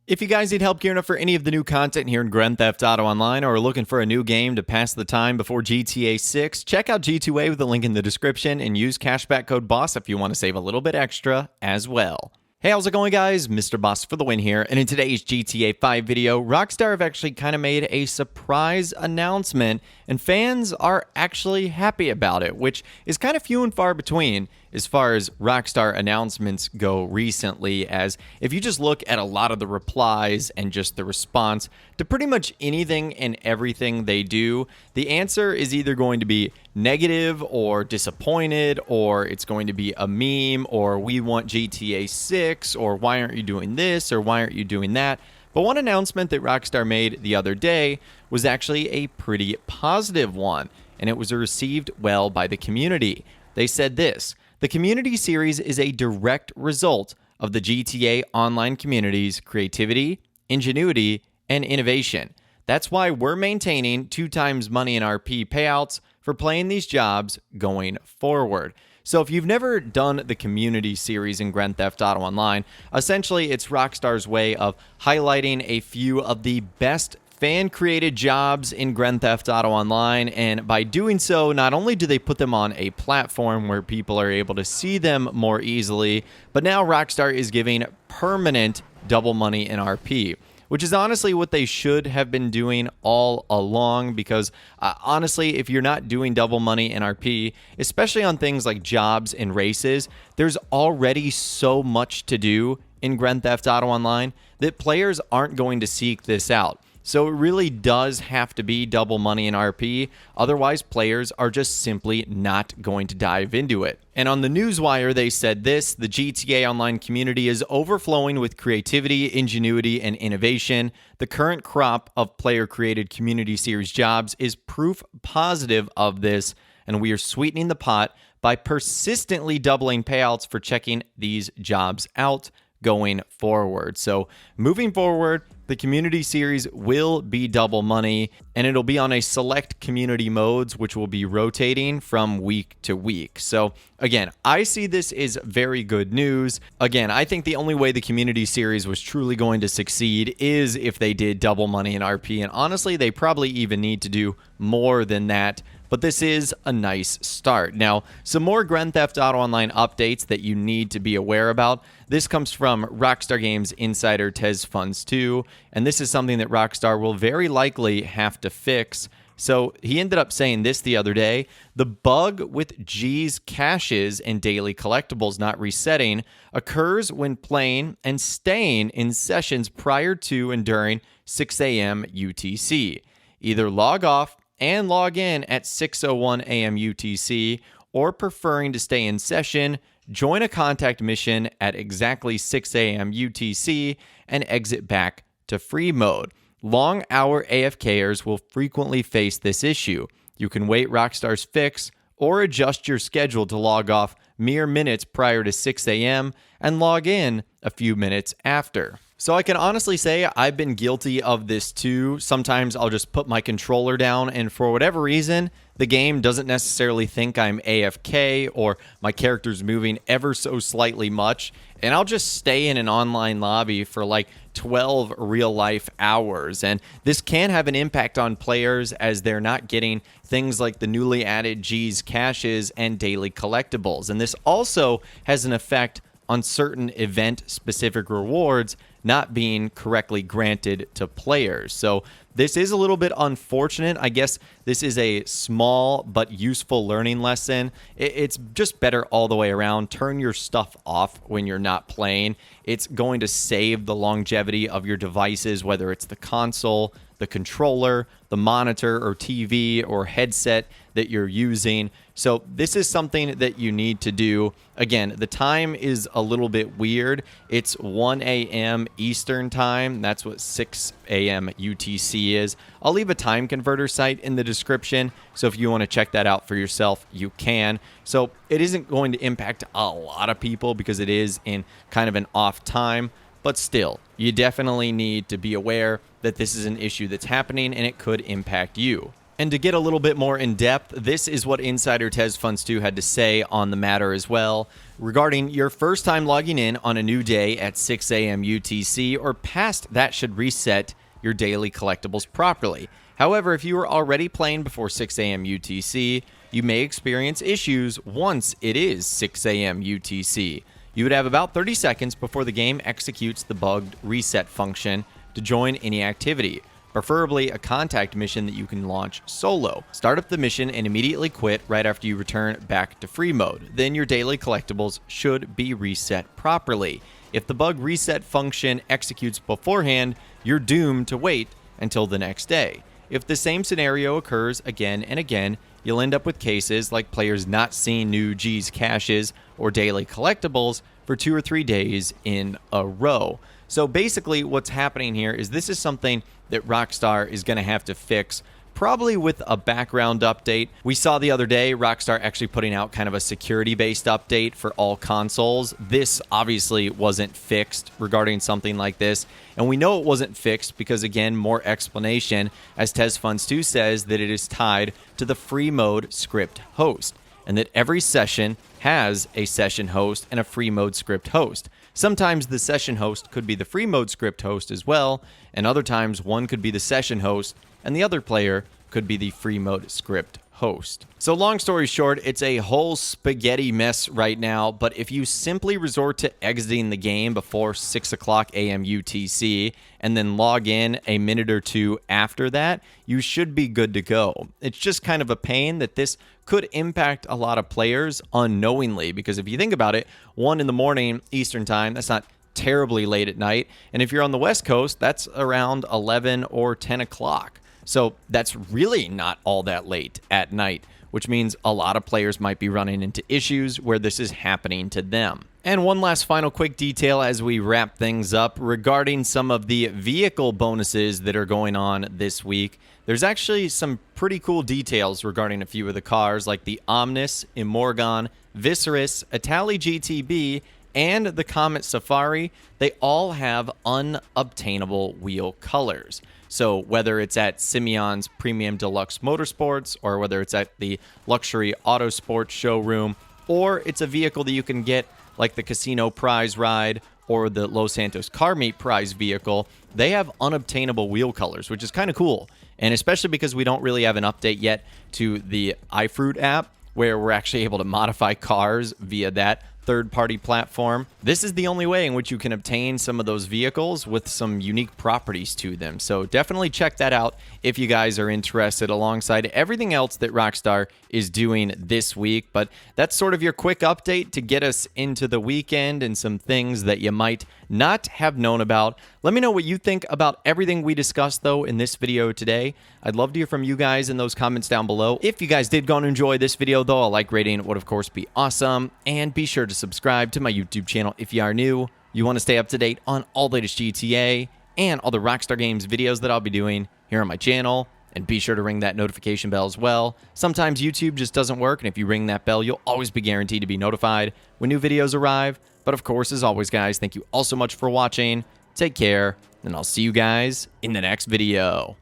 If you guys need help gearing up for any of the new content here in Grand Theft Auto Online or are looking for a new game to pass the time before GTA 6, check out G2A with the link in the description and use cashback code BOSS if you want to save a little bit extra as well. Hey, how's it going, guys? Mr. Boss for the win here, and in today's GTA 5 video, Rockstar have actually kind of made a surprise announcement, and fans are actually happy about it, which is kind of few and far between as far as Rockstar announcements go recently, as if you just look at a lot of the replies and just the response to pretty much anything and everything they do, the answer is either going to be negative or disappointed, or it's going to be a meme, or we want GTA 6, or why aren't you doing this, or why aren't you doing that. But one announcement that Rockstar made the other day was actually a pretty positive one, and it was received well by the community. They said this: the community series is a direct result of the GTA Online community's creativity, ingenuity, and innovation. That's why we're maintaining 2 times money in RP payouts for playing these jobs going forward. So if you've never done the community series in Grand Theft Auto Online, essentially it's Rockstar's way of highlighting a few of the best fan-created jobs in Grand Theft Auto Online, and by doing so, not only do they put them on a platform where people are able to see them more easily, but now Rockstar is giving permanent double money in RP, which is honestly what they should have been doing all along, because honestly, if you're not doing double money in RP, especially on things like jobs and races, there's already so much to do in Grand Theft Auto Online that players aren't going to seek this out. So it really does have to be double money in RP, otherwise players are just simply not going to dive into it. And on the Newswire, they said this: the GTA Online community is overflowing with creativity, ingenuity, and innovation. The current crop of player-created community series jobs is proof positive of this, and we are sweetening the pot by persistently doubling payouts for checking these jobs out going forward. So moving forward, the community series will be double money, and it'll be on a select community modes, which will be rotating from week to week. So again, I see this as very good news. Again, I think the only way the community series was truly going to succeed is if they did double money in RP, and honestly, they probably even need to do more than that. But this is a nice start. Now, some more Grand Theft Auto Online updates that you need to be aware about. This comes from Rockstar Games insider Tez Funds 2, and this is something that Rockstar will very likely have to fix. So he ended up saying this the other day: the bug with G's caches and daily collectibles not resetting occurs when playing and staying in sessions prior to and during 6 a.m. UTC. Either log off and log in at 6:01 a.m. UTC, or preferring to stay in session, join a contact mission at exactly 6 a.m. UTC and exit back to free mode. Long hour AFKers will frequently face this issue. You can wait Rockstar's fix or adjust your schedule to log off mere minutes prior to 6 a.m. and log in a few minutes after. So I can honestly say I've been guilty of this too. Sometimes I'll just put my controller down, and for whatever reason, the game doesn't necessarily think I'm AFK or my character's moving ever so slightly much, and I'll just stay in an online lobby for like 12 real-life hours. And this can have an impact on players as they're not getting things like the newly added G's caches and daily collectibles. And this also has an effect on certain event-specific rewards not being correctly granted to players. So this is a little bit unfortunate. I guess this is a small but useful learning lesson. It's just better all the way around. Turn your stuff off when you're not playing. It's going to save the longevity of your devices, whether it's the console, the controller, the monitor or TV or headset that you're using. So this is something that you need to do. Again, the time is a little bit weird. It's 1 a.m. Eastern time. That's what 6 a.m. UTC is. I'll leave a time converter site in the description, so if you want to check that out for yourself, you can. So it isn't going to impact a lot of people because it is in kind of an off time, but still, you definitely need to be aware that this is an issue that's happening and it could impact you. And to get a little bit more in depth, this is what insider TezFunds2 had to say on the matter as well. Regarding your first time logging in on a new day at 6 a.m. UTC or past that should reset your daily collectibles properly. However, if you are already playing before 6 a.m. UTC, you may experience issues once it is 6 a.m. UTC. You would have about 30 seconds before the game executes the bugged reset function to join any activity, preferably a contact mission that you can launch solo. Start up the mission and immediately quit right after you return back to free mode. Then your daily collectibles should be reset properly. If the bug reset function executes beforehand, you're doomed to wait until the next day. If the same scenario occurs again and again, you'll end up with cases like players not seeing new G's caches or daily collectibles for 2 or 3 days in a row. So basically what's happening here is this is something that Rockstar is going to have to fix, probably with a background update. We saw the other day Rockstar actually putting out kind of a security-based update for all consoles. This obviously wasn't fixed regarding something like this, and we know it wasn't fixed because, again, more explanation, as TezFunds2 says that it is tied to the free mode script host, and that every session has a session host and a free mode script host. Sometimes the session host could be the free mode script host as well, and other times one could be the session host and the other player could be the free mode script host. So long story short, it's a whole spaghetti mess right now, but if you simply resort to exiting the game before 6 o'clock a.m. UTC and then log in a minute or two after that, you should be good to go. It's just kind of a pain that this could impact a lot of players unknowingly, because if you think about it, 1 in the morning Eastern time, that's not terribly late at night, and if you're on the West Coast, that's around 11 or 10 o'clock. So that's really not all that late at night, which means a lot of players might be running into issues where this is happening to them. And one last final quick detail as we wrap things up regarding some of the vehicle bonuses that are going on this week. There's actually some pretty cool details regarding a few of the cars, like the Omnis, Immorgon, Viserys, Itali GTB, and the Comet Safari. They all have unobtainable wheel colors. So whether it's at Simeon's Premium Deluxe Motorsports, or whether it's at the Luxury Autosports showroom, or it's a vehicle that you can get like the Casino Prize Ride or the Los Santos Car Meet Prize vehicle, they have unobtainable wheel colors, which is kind of cool. And especially because we don't really have an update yet to the iFruit app, where we're actually able to modify cars via that third-party platform. This is the only way in which you can obtain some of those vehicles with some unique properties to them. So definitely check that out if you guys are interested, alongside everything else that Rockstar is doing this week. But that's sort of your quick update to get us into the weekend and some things that you might not have known about. Let me know what you think about everything we discussed, though, in this video today. I'd love to hear from you guys in those comments down below. If you guys did go and enjoy this video, though, a like rating would, of course, be awesome. And be sure to subscribe to my YouTube channel if you are new. You want to stay up to date on all the latest GTA and all the Rockstar Games videos that I'll be doing here on my channel. And be sure to ring that notification bell as well. Sometimes YouTube just doesn't work, and if you ring that bell, you'll always be guaranteed to be notified when new videos arrive. But of course, as always, guys, thank you all so much for watching. Take care, and I'll see you guys in the next video.